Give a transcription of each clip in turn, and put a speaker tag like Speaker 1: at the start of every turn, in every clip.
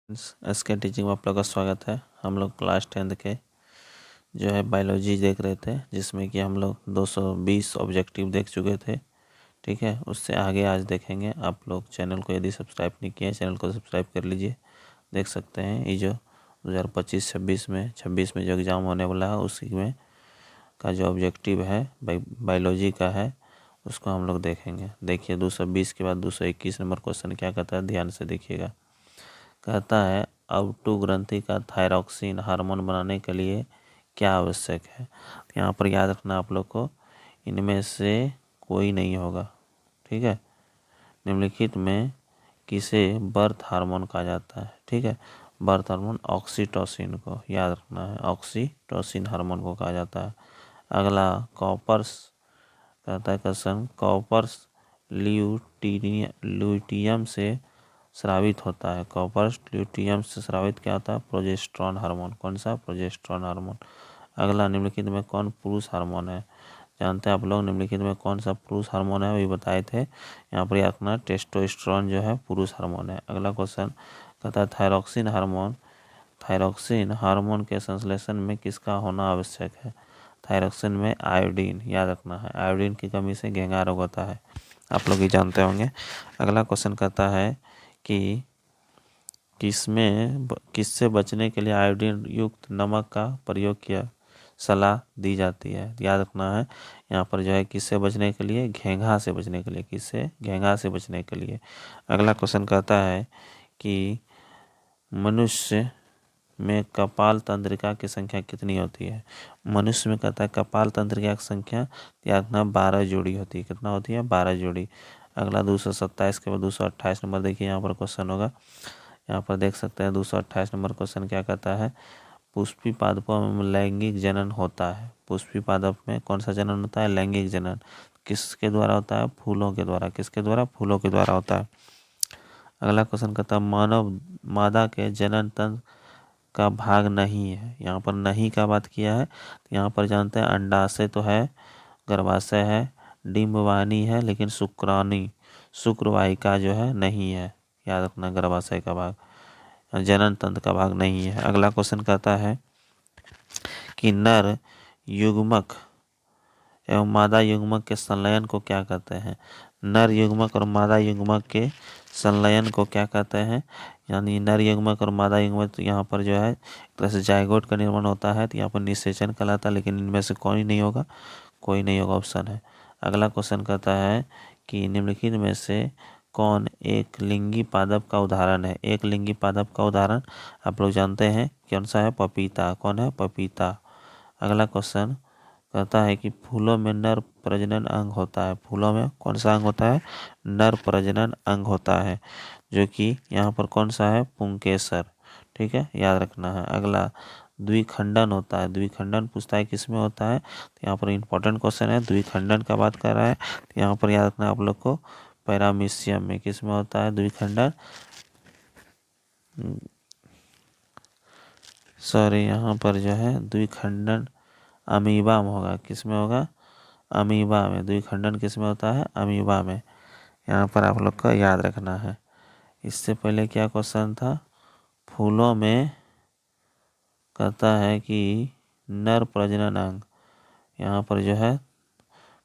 Speaker 1: SK teaching में आप लोग का स्वागत है। हम लोग क्लास 10th के जो है बायोलॉजी देख रहे थे, जिसमें कि हम लोग 220 ऑब्जेक्टिव देख चुके थे। ठीक है, उससे आगे आज देखेंगे। आप लोग चैनल को यदि सब्सक्राइब नहीं किए, चैनल को सब्सक्राइब कर लीजिए। देख सकते हैं ये जो 2025-26 में जो एग्ज़ाम होने वाला है उसी में का जो ऑब्जेक्टिव है बायोलॉजी का है, उसको हम लोग देखेंगे। देखिए 220 के बाद 221 नंबर क्वेश्चन क्या कहता है, ध्यान से देखिएगा। कहता है अवटु ग्रंथि का थायरॉक्सिन हार्मोन बनाने के लिए क्या आवश्यक है। तो यहाँ पर याद रखना आप लोग को, इनमें से कोई नहीं होगा। ठीक है, निम्नलिखित में किसे बर्थ हार्मोन कहा जाता है। ठीक है, बर्थ हार्मोन ऑक्सीटोसिन को याद रखना है, ऑक्सीटोसिन हार्मोन को कहा जाता है। अगला कॉपर्स कहता है क्वेश्चन, कॉपर्स ल्यूटियम से स्रावित होता है। कॉपर ल्यूटियम से स्रावित क्या होता है, प्रोजेस्टेरॉन हार्मोन। कौन सा, प्रोजेस्टेरॉन हार्मोन। अगला निम्नलिखित में कौन पुरुष हार्मोन है। जानते हैं आप लोग निम्नलिखित में कौन सा पुरुष हार्मोन है, वही बताए थे। यहाँ पर याद रखना टेस्टोस्टेरोन जो है पुरुष हार्मोन है। अगला क्वेश्चन कहता है थायरॉक्सिन हार्मोन, थायरॉक्सिन हार्मोन के संश्लेषण में किसका होना आवश्यक है। थायरॉक्सिन में आयोडीन, याद रखना है, आयोडीन की कमी से घेंघा रोग होता है, आप लोग ही जानते होंगे। अगला क्वेश्चन कहता है कि किससे बचने के लिए आयोडीन युक्त नमक का प्रयोग किया सलाह दी जाती है। याद रखना है, यहाँ पर जो है किससे बचने के लिए, घेंघा से बचने के लिए, किससे, घेंघा से बचने के लिए। अगला क्वेश्चन कहता है कि मनुष्य में कपाल तंत्रिका की संख्या कितनी होती है। मनुष्य में कहता है कपाल तंत्रिका की संख्या याद रखना 12 जोड़ी होती है। कितना होती है, 12 जोड़ी। अगला 227 के बाद 228 नंबर देखिए, यहाँ पर क्वेश्चन होगा। यहाँ पर देख सकते हैं 228 नंबर क्वेश्चन क्या कहता है, पुष्पी पादपों में लैंगिक जनन होता है। पुष्पी पादप में कौन सा जनन होता है, लैंगिक जनन। किसके द्वारा होता है, फूलों के द्वारा। किसके द्वारा, फूलों के द्वारा होता है। अगला क्वेश्चन कहता है मानव मादा के जनन तंत्र का भाग नहीं है। यहाँ पर नहीं का बात किया है, तो यहाँ पर जानते हैं अंडाशय तो है, गर्भाशय है, डिंबवाहिनी है, लेकिन शुक्रवाहिका जो है नहीं है। याद रखना, गर्भाशय का भाग, जनन तंत्र का भाग नहीं है। अगला क्वेश्चन कहता है कि नर युग्मक एवं मादा युग्मक के संलयन को क्या कहते हैं। नर युग्मक और मादा युग्मक के संलयन को क्या कहते हैं। यानी नर युग्मक और मादा युग्मक, तो यहाँ पर जो है एक तरह से जायगोट का निर्माण होता है, तो यहाँ पर निषेचन कहलाता है, लेकिन इनमें से कोई नहीं होगा, कोई नहीं होगा, ऑप्शन है। अगला क्वेश्चन कहता है कि निम्नलिखित में से कौन एक लिंगी पादप का उदाहरण है। एक लिंगी पादप का उदाहरण आप लोग जानते हैं कौन सा है, पपीता। कौन है, पपीता। अगला क्वेश्चन कहता है कि फूलों में नर प्रजनन अंग होता है। फूलों में कौन सा अंग होता है, नर प्रजनन अंग होता है, जो कि यहाँ पर कौन सा है, पुंकेसर। ठीक है, याद रखना है। अगला द्विखंडन होता है। द्विखंडन पूछता है किस में होता है, तो यहाँ पर इंपॉर्टेंट क्वेश्चन है, द्विखंडन का बात कर रहा है, तो यहाँ पर याद रखना आप लोग को पैरामीशियम में। किस में होता है द्विखंडन, सॉरी, यहाँ पर जो है द्विखंडन अमीबा में होगा। किस में होगा, अमीबा में। द्विखंडन किस में होता है, अमीबा में। यहाँ पर आप लोग को याद रखना है। इससे पहले क्या क्वेश्चन था, फूलों में कहता है कि नर प्रजनन अंग, यहाँ पर जो है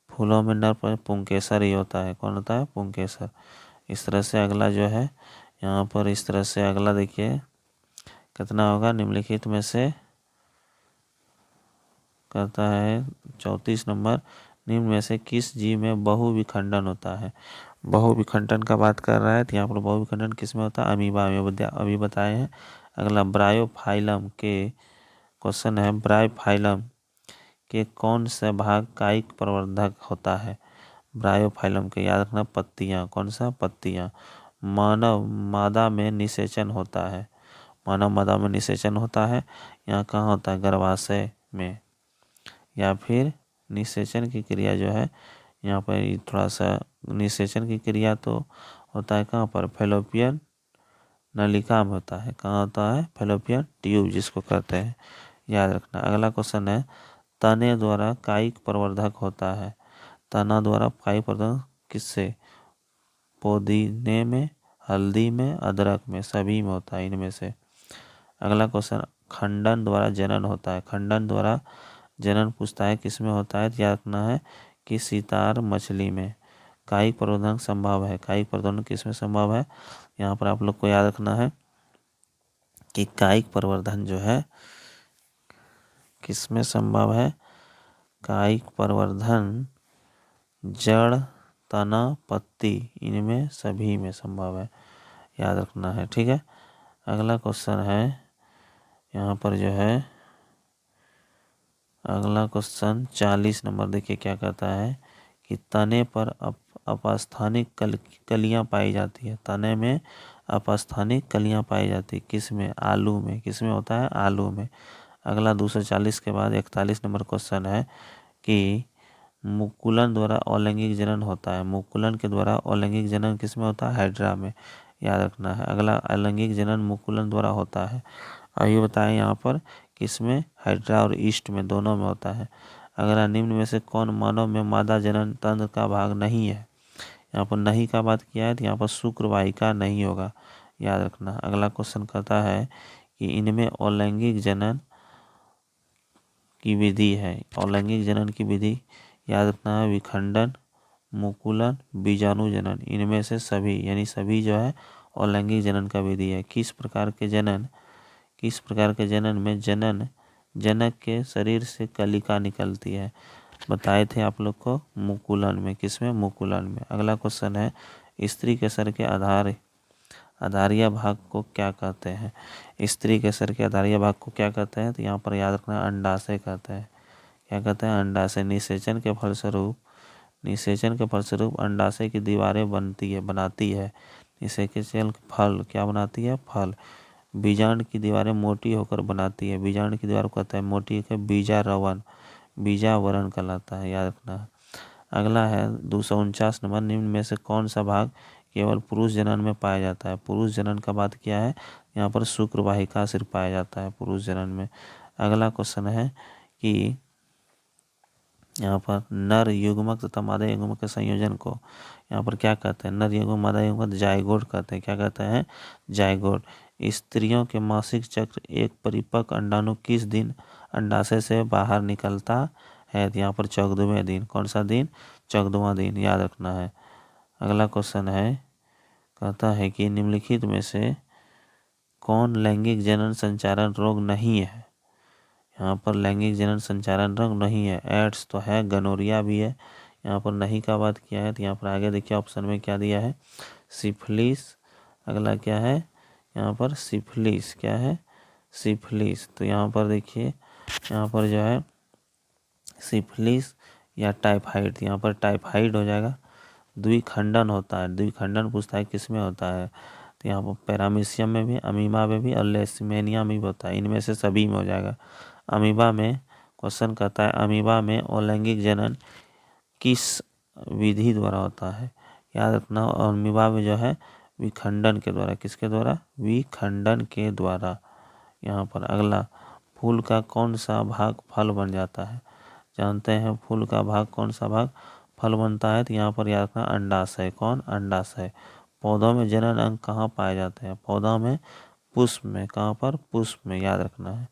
Speaker 1: फूलों में नर पुंकेसर ही होता है। कौन होता है, पुंकेसर। इस तरह से अगला जो है यहाँ पर, इस तरह से अगला देखिए कितना होगा, निम्नलिखित में से कहता है 34 नंबर, निम्न में से किस जीव में बहुविखंडन होता है। बहुविखंडन का बात कर रहा है, तो यहाँ पर बहुविखंडन किस में होता है, अमीबा में, अभी बताए हैं। अगला ब्रायोफाइलम के क्वेश्चन है, ब्रायोफाइलम के कौन से भाग कायिक प्रवर्धक होता है। ब्रायोफाइलम के याद रखना, पत्तियां। कौन सा, पत्तियां। मानव मादा में निषेचन होता है। मानव मादा में निषेचन होता है, यहाँ कहाँ होता है, गर्भाशय में। या फिर निषेचन की क्रिया जो है यहाँ पर थोड़ा सा, निषेचन की क्रिया तो होता है कहाँ पर, फैलोपियन नलिका में होता है। कहाँ होता है, फैलोपियन ट्यूब जिसको कहते हैं, याद रखना। अगला क्वेश्चन है तने द्वारा कायिक प्रवर्धक होता है। तना द्वारा कायिक प्रवर्धक किससे, पोदीने में हल्दी में, अदरक में, सभी में होता है इनमें से। अगला क्वेश्चन, खंडन द्वारा जनन होता है। खंडन द्वारा जनन पूछता है किस में होता है, याद रखना है कि सितार मछली में। कायिक प्रवर्धन संभव है। कायिक प्रवर्धन किस में संभव है, यहाँ पर आप लोग को याद रखना है कि कायिक प्रवर्धन जो है किस में संभव है। कायिक प्रवर्धन जड़, तना, पत्ती, इनमें सभी में संभव है, याद रखना है। ठीक है, अगला क्वेश्चन है यहाँ पर जो है, अगला क्वेश्चन 40 नंबर देखिए क्या कहता है कि तने पर अपस्थानिक कलियां पाई जाती है। तने में अपस्थानिक कलियां पाई जाती है किस में, आलू में। किस में होता है, आलू में। अगला 240 के बाद 41 नंबर क्वेश्चन है कि मुकुलन द्वारा अलैंगिक जनन होता है। मुकुलन के द्वारा अलैंगिक जनन किस में होता है, हाइड्रा में, याद रखना है। अगला, अलैंगिक जनन मुकुलन द्वारा होता है। अभी बताएं यहाँ पर किसमें, हाइड्रा और ईस्ट में, दोनों में होता है। अगला, निम्न में से कौन मानव में मादा जनन तंत्र का भाग नहीं है। यहाँ पर नहीं का बात किया है तो यहाँ पर शुक्र वाहिका नहीं होगा, याद रखना। अगला क्वेश्चन कहता है कि इनमें अलैंगिक जनन की विधि है। अलैंगिक जनन की विधि याद रखना है, विखंडन, मुकुलन, बीजाणु जनन, इनमें से सभी, यानी सभी जो है अलैंगिक जनन का विधि है। किस प्रकार के जनन में जनक के शरीर से कलिका निकलती है, बताए थे आप लोग को, मुकुलन में। किसमें, मुकुलन में। अगला क्वेश्चन है, स्त्री के सर के आधारिया भाग को क्या कहते हैं। स्त्री के सर के आधारिया भाग को क्या कहते हैं, तो यहाँ पर याद रखना, अंडाशय कहते हैं। क्या कहते हैं, अंडाशय। निषेचन के फलस्वरूप अंडाशय की दीवारें बनाती है। निषेचन फल क्या बनाती है, फल। बीजांड की दीवारें मोटी होकर बनाती है। बीजांड की दीवार को कहता है मोटी होकर बीजावरण कहलाता है, याद रखना। अगला है 249 नंबर, निम्न में से कौन सा भाग केवल पुरुष जनन में पाया जाता है। पुरुष जनन का बात किया है, यहाँ पर शुक्र वाहिका सिर्फ पाया जाता है पुरुष जनन में। अगला क्वेश्चन है कि यहाँ पर नर युग्मक तथा मादा युग्मक के संयोजन को यहाँ पर क्या कहते हैं, नर युग्मक मादा युग्मक जायगोट कहते हैं। क्या कहते हैं, जायगोट। स्त्रियों के मासिक चक्र एक परिपक्व अंडाणु किस दिन अंडाशय से बाहर निकलता है, तो यहाँ पर 14वें दिन। कौन सा दिन, 14वां दिन, याद रखना है। अगला क्वेश्चन है, कहता है कि निम्नलिखित में से कौन लैंगिक जनन संचारण रोग नहीं है। यहाँ पर लैंगिक जनन संचारण रोग नहीं है। एड्स तो है, गनोरिया भी है। यहाँ पर नहीं का बात किया है, तो यहाँ पर आगे देखिए ऑप्शन में क्या दिया है, सिफिलिस। अगला क्या है, यहाँ पर सिफिलिस, क्या है, सिफिलिस। तो यहाँ पर देखिए, यहाँ पर जो है सिफिलिस या टाइफाइड, यहाँ पर टाइफाइड हो जाएगा। द्विखंडन होता है, द्विखंडन पूछता है किस में होता है, तो यहाँ पर पैरामीशियम में भी, अमीबा में भी और लेशमैनिया में भी होता है, इनमें से सभी में हो जाएगा। अमीबा में क्वेश्चन कहता है, अमीबा में अलैंगिक जनन किस विधि द्वारा होता है, याद रखना। और अमीबा में जो है विखंडन के द्वारा, किसके द्वारा, विखंडन के द्वारा। यहाँ पर अगला, फूल का कौन सा भाग फल बन जाता है, जानते हैं फूल का भाग कौन सा भाग फल बनता है, तो यहाँ पर याद रखना, अंडाशय। कौन, अंडाशय। पौधों में जनन अंग कहाँ पाए जाते हैं, पौधों में पुष्प में। कहाँ पर, पुष्प में, याद रखना है।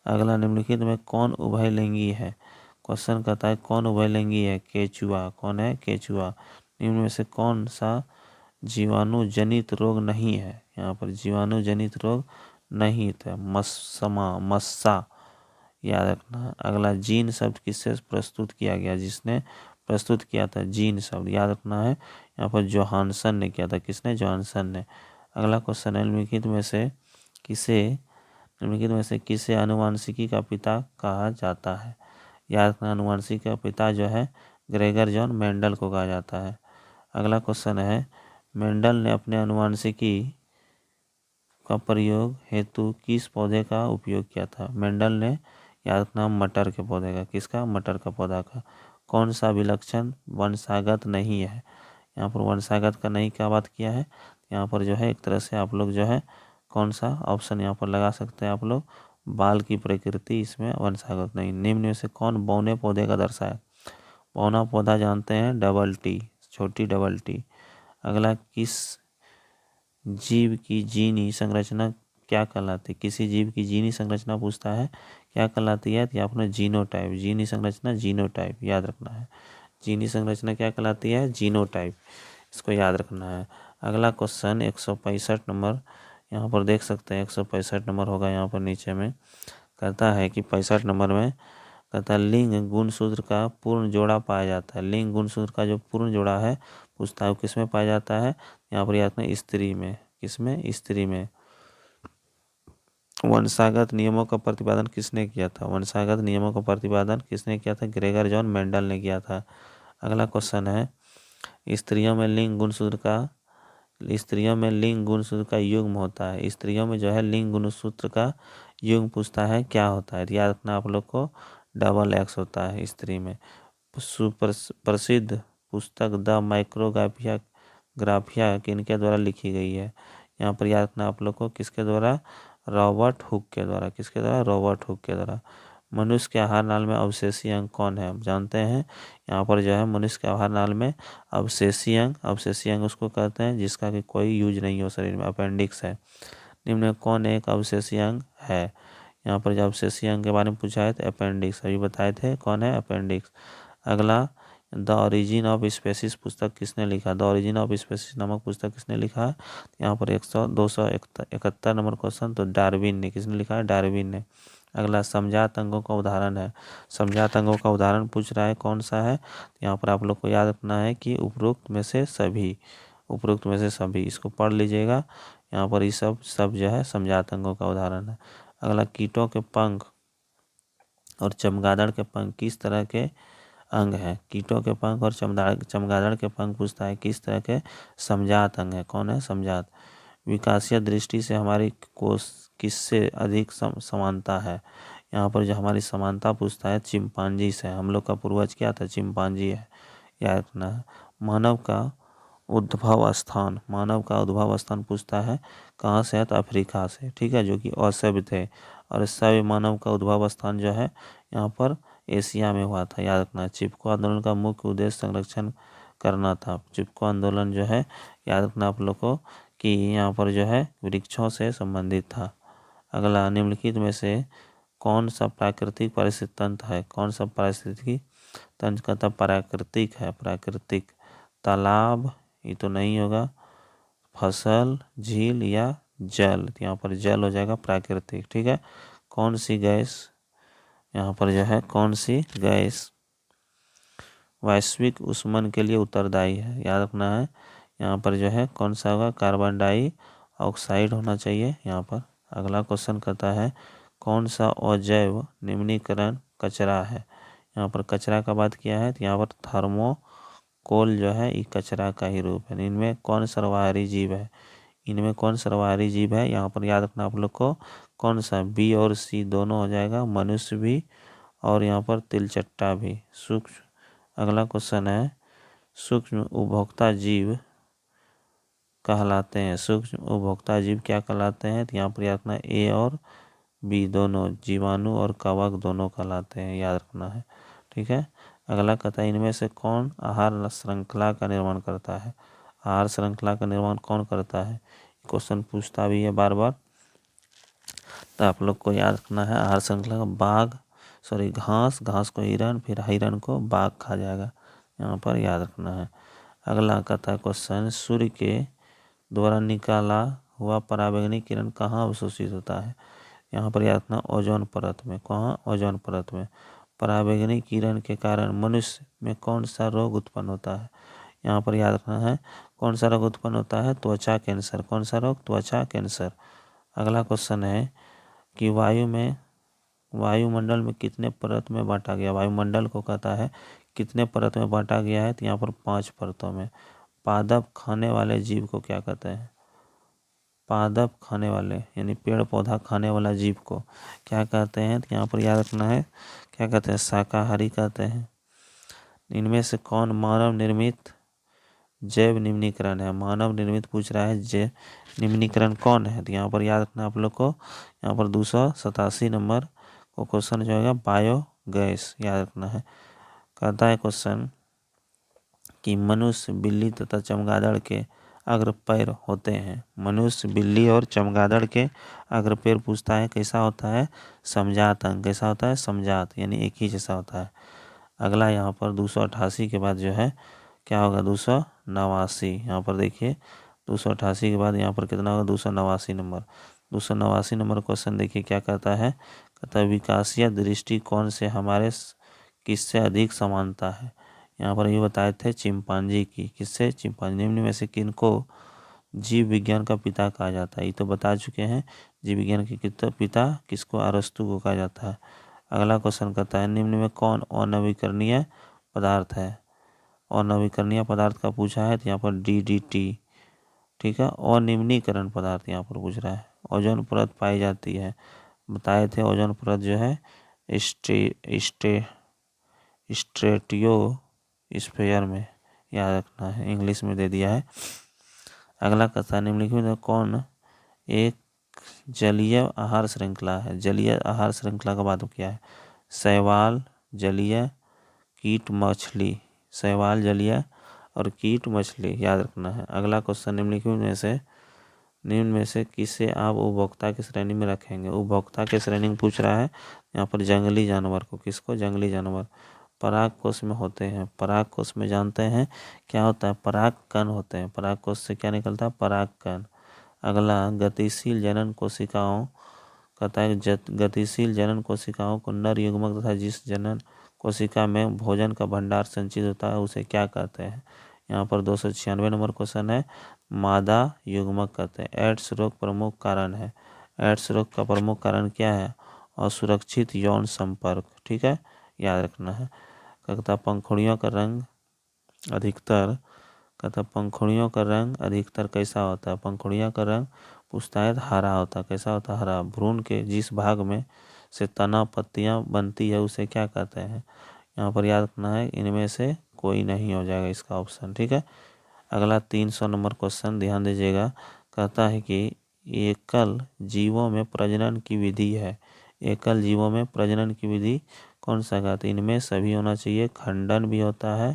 Speaker 1: अगला, निम्नलिखित में कौन उभयलिंगी है। क्वेश्चन कहता है कौन उभयलिंगी है, केचुआ। कौन है, केचुआ। निम्न में से कौन सा जीवाणु जनित रोग नहीं है, यहाँ पर जीवाणु जनित रोग नहीं था, मस्सा, याद रखना। अगला, जीन शब्द किससे प्रस्तुत किया गया, जिसने प्रस्तुत किया था जीन शब्द, याद रखना है। यहाँ पर जोहानसन ने किया था, किसने, जोहानसन ने। अगला क्वेश्चन है, निम्नलिखित में से किसे आनुवांशिकी का पिता कहा जाता है, याद रखना। आनुवांशिकी का पिता जो है ग्रेगर जॉन मेंडल को कहा जाता है। अगला क्वेश्चन है, मेंडल ने अपने आनुवांशिकी का प्रयोग हेतु किस पौधे का उपयोग किया था। मेंडल ने, याद रखना, मटर के पौधे का। किसका, मटर का पौधा का। कौन सा विलक्षण वंशागत नहीं है, यहाँ पर वंशागत का नहीं क्या बात किया है, यहाँ पर जो है एक तरह से आप लोग जो है कौन सा ऑप्शन यहाँ पर लगा सकते हैं आप लोग, बाल की प्रकृति, इसमें वंशागत नहीं। निम्न में से कौन बौने पौधे का दर्शाया, बौना पौधा जानते हैं, डबल टी, छोटी डबल टी। अगला, जीव की जीनी संरचना क्या कहलाती है? किसी जीव की जीनी संरचना पूछता है, क्या कहलाती है? तो यहाँ पर जीनोटाइप, जीनी संरचना जीनोटाइप याद रखना है। जीनी संरचना क्या कहलाती है? जीनोटाइप, इसको याद रखना है। अगला क्वेश्चन 165 नंबर, यहाँ पर देख सकते हैं 165 नंबर होगा यहाँ पर नीचे में। कहता है कि 65 नंबर में कहता है लिंग गुणसूत्र का पूर्ण जोड़ा पाया जाता है। लिंग गुणसूत्र का जो पूर्ण जोड़ा है पूछता है वो किसमें पाया जाता है? यहाँ पर याद में स्त्री में। किसमें? स्त्री में। वंशागत नियमों का प्रतिपादन किसने किया था? वंशागत नियमों का प्रतिपादन किसने किया था? ग्रेगर जॉन मेंडल ने किया था। अगला क्वेश्चन है स्त्रियों में लिंग गुणसूत्र का युग्म होता है। स्त्रियों में जो है लिंग गुणसूत्र का युग्म पूछता है, क्या होता है? याद रखना आप लोग को, डबल एक्स होता है स्त्री में। प्रसिद्ध पुस्तक द माइक्रोग्राफिया किनके द्वारा लिखी गई है? यहाँ पर याद रखना आप लोग को, किसके द्वारा? रॉबर्ट हुक के द्वारा। किसके द्वारा? रॉबर्ट हुक के द्वारा। मनुष्य के आहार नाल में अवशेषी अंग कौन है? हम जानते हैं यहाँ पर जो है मनुष्य के आहार नाल में अवशेषी अंग उसको कहते हैं जिसका कि कोई यूज नहीं हो शरीर में, अपेंडिक्स है। निम्न में कौन एक अवशेषी अंग है? यहाँ पर जब अवशेषी अंग के बारे में पूछा है तो अपेंडिक्स, अभी बताए थे कौन है? अपेंडिक्स। अगला द ओरिजिन ऑफ स्पेसिस पुस्तक किसने लिखा? द ओरिजिन ऑफ स्पेसिस नामक पुस्तक किसने लिखा है? यहाँ पर 271 नंबर क्वेश्चन, तो डार्विन ने। किसने लिखा है? डार्विन ने। अगला समझात अंगों का उदाहरण है। समझात अंगों का उदाहरण पूछ रहा है, कौन सा है? यहाँ पर आप लोग को याद रखना है कि उपरोक्त में से सभी, उपरोक्त में से सभी, इसको पढ़ लीजिएगा। यहाँ पर ये सब जो है समझात अंगों का उदाहरण है। अगला कीटों के पंख और चमगादड़ के पंख किस तरह के अंग है? कीटों के पंख और चमगादड़ के पंख पूछता है किस तरह के? समजात अंग है। कौन है? समजात। विकासीय दृष्टि से हमारी कोष किससे अधिक समानता है? यहाँ पर जो हमारी समानता पूछता है चिंपांजी से। हम लोग का पूर्वज क्या था? चिंपांजी है, याद रखना है। मानव का उद्भव स्थान पूछता है कहाँ से है? तो अफ्रीका से, ठीक है, जो कि असभ्य थे। और सभ्य मानव का उद्भव स्थान जो है यहाँ पर एशिया में हुआ था, याद रखना है। चिपको आंदोलन का मुख्य उद्देश्य संरक्षण करना था। चिपको आंदोलन जो है याद रखना आप लोग को कि यहाँ पर जो है वृक्षों से संबंधित था। अगला निम्नलिखित में से कौन सा प्राकृतिक पारिस्थितिक तंत्र है? कौन सा पारिस्थितिकी तंत्र का? तब प्राकृतिक है, प्राकृतिक। तालाब ये तो नहीं होगा, फसल, झील या जल, तो यहाँ पर जल हो जाएगा प्राकृतिक, ठीक है। कौन सी गैस यहाँ पर जो है, कौन सी गैस वैश्विक ऊष्मन के लिए उत्तरदायी है? याद रखना है। यहाँ पर जो है कौन सा होगा? कार्बन डाइऑक्साइड होना चाहिए यहाँ पर। अगला क्वेश्चन कहता है कौन सा अजैव निम्नीकरण कचरा है? यहाँ पर कचरा का बात किया है तो यहाँ पर थर्मोकोल जो है ये कचरा का ही रूप है। इनमें कौन सर्वाहारी जीव है? इनमें कौन सर्वाहारी जीव है? यहाँ पर याद रखना आप लोग को, कौन सा? बी और सी दोनों हो जाएगा, मनुष्य भी और यहाँ पर तिलचट्टा भी। सूक्ष्म, अगला क्वेश्चन है सूक्ष्म उपभोक्ता जीव कहलाते हैं। सूक्ष्म उपभोक्ता जीव क्या कहलाते हैं? तो यहाँ पर याद रखना ए और बी दोनों, जीवाणु और कवक दोनों कहलाते हैं, याद रखना है, ठीक है। अगला कहता है इनमें से कौन आहार श्रृंखला का निर्माण करता है? आहार श्रृंखला का निर्माण कौन करता है? क्वेश्चन पूछता भी है बार बार, तो आप लोग को याद रखना है आहार श्रृंखला का घास को हिरन, फिर हिरन को बाघ खा जाएगा, यहाँ पर याद रखना है। अगला कहता है क्वेश्चन सूर्य के द्वारा निकाला हुआ पराबैंगनी किरण कहाँ अवशोषित होता है? यहाँ पर याद रखना ओजोन परत में। कहाँ? ओजोन परत में। पराबैंगनी किरण के कारण मनुष्य में कौन सा रोग उत्पन्न होता है? यहाँ पर याद रखना है कौन सा रोग उत्पन्न होता है? त्वचा कैंसर। कौन सा रोग? त्वचा कैंसर। अगला क्वेश्चन है कि वायुमंडल में कितने परत में बांटा गया? वायुमंडल को कहता है कितने परत में बांटा गया है? तो यहाँ पर 5 परतों में। पादप खाने वाले जीव को क्या कहते हैं? पादप खाने वाले यानी पेड़ पौधा खाने वाला जीव को क्या कहते हैं? तो यहाँ पर याद रखना है क्या कहते हैं? शाकाहारी कहते हैं। इनमें से कौन मानव निर्मित जैव निम्नीकरण है? मानव निर्मित पूछ रहा है, जैव निम्नीकरण कौन है? तो यहाँ पर याद रखना आप लोग को, यहाँ पर 287 नंबर को क्वेश्चन जो है बायोगैस, याद रखना है। कहता है क्वेश्चन कि मनुष्य, बिल्ली तथा चमगादड़ के अग्रपैर होते हैं। मनुष्य, बिल्ली और चमगादड़ के अग्रपैर पूछता है कैसा होता है? समजात अंग। कैसा होता है? समजात, यानी एक ही जैसा होता है। अगला यहाँ पर 288 के बाद जो है क्या होगा? 289। यहाँ पर देखिए 288 के बाद यहाँ पर कितना होगा? 289 नंबर। 289 नंबर क्वेश्चन देखिए क्या कहता है? कहता है विकासीय दृष्टिकोण से हमारे किससे अधिक समानता है? यहाँ पर ये बताए थे चिंपांजी की। किससे? चिंपांजी। निम्न में से किनको जीव विज्ञान का पिता कहा जाता है? ये तो बता चुके हैं। जीव विज्ञान के पिता किसको? अरस्तु को कहा जाता है। अगला क्वेश्चन कहता है निम्न में कौन अनवीकरणीय पदार्थ है? अनवीकरणीय पदार्थ का पूछा है तो यहाँ पर DDT। ठीक है। अनिम्नीकरण पदार्थ यहाँ पर पूछ रहा है। ओजोन परत पाई जाती है। बताए थे ओजोन परत जो है स्ट्रेटियो स्फीयर में, याद रखना है, इंग्लिश में दे दिया है। अगला कहता है निम्नलिखित में कौन एक जलीय आहार श्रृंखला है? जलीय आहार श्रृंखला का मतलब क्या है? शैवाल, जलीय, कीट, मछली। शैवाल, जलीय और कीट, मछली, याद रखना है। अगला क्वेश्चन निम्न में से किसे आप उपभोक्ता की श्रेणी में रखेंगे? उपभोक्ता की श्रेणी में पूछ रहा है यहाँ पर जंगली जानवर को। किसको? जंगली जानवर। पराग कोश में होते हैं। पराग कोश में जानते हैं क्या होता है? पराग कण होते हैं। पराग कोश से क्या निकलता है? पराग कण। अगला गतिशील जनन कोशिकाओं कहता है गतिशील जनन कोशिकाओं को नर युग्मक तथा जिस जनन कोशिका में भोजन का भंडार संचित होता है उसे क्या कहते हैं? यहाँ पर 296 नंबर क्वेश्चन है। मादा युग्मक कहते हैं। एड्स रोग प्रमुख कारण है। एड्स रोग का प्रमुख कारण क्या है? असुरक्षित यौन संपर्क। ठीक है, याद रखना है। कहता पंखुड़ियों का रंग अधिकतर पंखुड़ियों का रंग अधिकतर कैसा होता है? पंखुड़ियों का रंग पूछता है हरा होता है। कैसा होता है? हरा। भ्रूण के जिस भाग में से तना पत्तियां बनती है उसे क्या कहते हैं? यहाँ पर याद रखना है इनमें से कोई नहीं हो जाएगा इसका ऑप्शन। ठीक है। अगला 300 नंबर क्वेश्चन ध्यान दीजिएगा। कहता है कि एकल जीवों में प्रजनन की विधि है। एकल जीवों में प्रजनन की विधि कौन सा कहते हैं? इनमें सभी होना चाहिए। खंडन भी होता है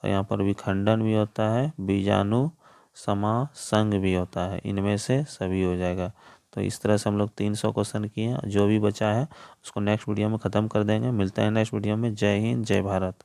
Speaker 1: और यहाँ पर विखंडन भी होता है, बीजाणु समासंग भी होता है। इनमें से सभी हो जाएगा। तो इस तरह से हम लोग 300 क्वेश्चन किए हैं। जो भी बचा है उसको नेक्स्ट वीडियो में ख़त्म कर देंगे। मिलते हैं नेक्स्ट वीडियो में। जय हिंद, जय भारत।